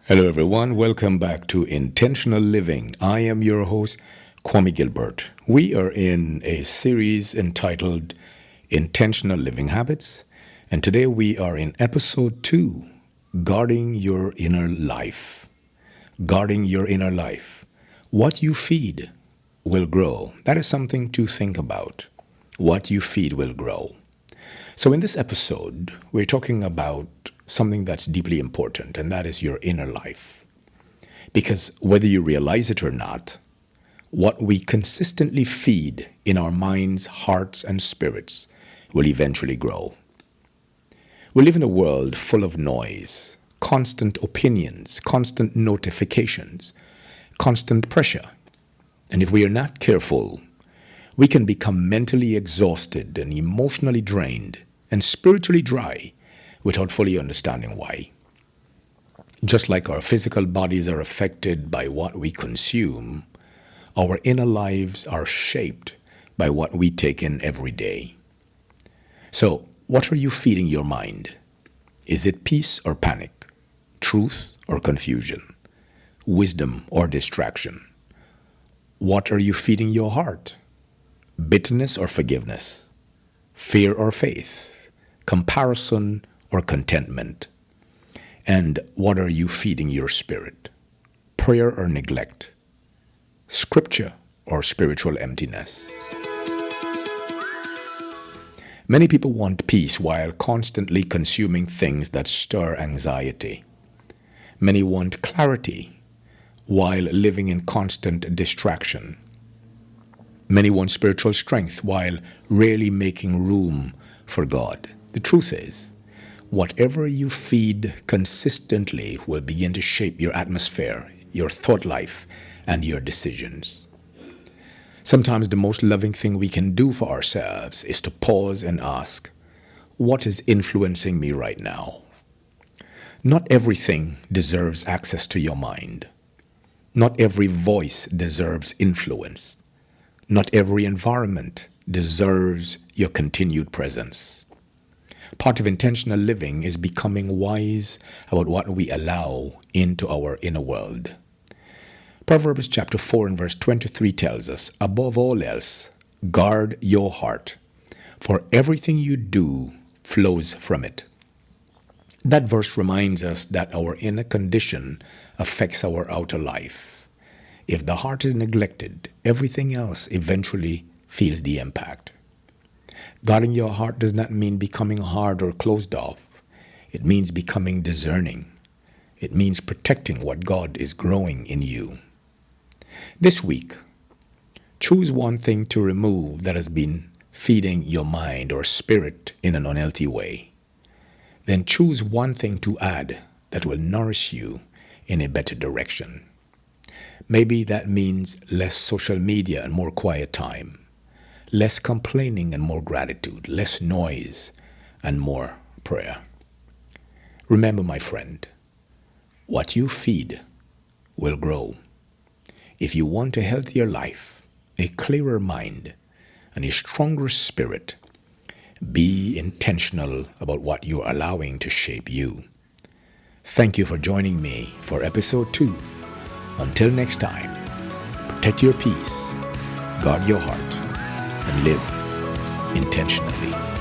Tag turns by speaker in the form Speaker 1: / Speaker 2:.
Speaker 1: Hello, everyone. Welcome back to Intentional Living. I am your host, Kwame Gilbert. We are in a series entitled Intentional Living Habits, and today we are in episode 2, Guarding Your Inner Life. Guarding your inner life. What you feed will grow. That is something to think about. What you feed will grow. So, in this episode, we're talking about something that's deeply important, and that is your inner life. Because whether you realize it or not, what we consistently feed in our minds, hearts, and spirits will eventually grow. We live in a world full of noise, constant opinions, constant notifications, constant pressure. And if we are not careful, we can become mentally exhausted and emotionally drained and spiritually dry without fully understanding why. Just like our physical bodies are affected by what we consume, our inner lives are shaped by what we take in every day. So, what are you feeding your mind? Is it peace or panic? Truth or confusion? Wisdom or distraction? What are you feeding your heart? Bitterness or forgiveness? Fear or faith? Comparison or contentment? And what are you feeding your spirit? Prayer or neglect? Scripture or spiritual emptiness? Many people want peace while constantly consuming things that stir anxiety. Many want clarity while living in constant distraction. Many want spiritual strength while rarely making room for God. The truth is, whatever you feed consistently will begin to shape your atmosphere, your thought life, and your decisions. Sometimes the most loving thing we can do for ourselves is to pause and ask, what is influencing me right now? Not everything deserves access to your mind. Not every voice deserves influence. Not every environment deserves your continued presence. Part of intentional living is becoming wise about what we allow into our inner world. Proverbs chapter 4 and verse 23 tells us, above all else, guard your heart, for everything you do flows from it. That verse reminds us that our inner condition affects our outer life. If the heart is neglected, everything else eventually feels the impact. Guarding your heart does not mean becoming hard or closed off. It means becoming discerning. It means protecting what God is growing in you. This week, choose one thing to remove that has been feeding your mind or spirit in an unhealthy way. Then choose one thing to add that will nourish you in a better direction. Maybe that means less social media and more quiet time. Less complaining and more gratitude, less noise and more prayer. Remember, my friend, what you feed will grow. If you want a healthier life, a clearer mind, and a stronger spirit, be intentional about what you're allowing to shape you. Thank you for joining me for episode 2. Until next time, protect your peace, guard your heart, and live intentionally.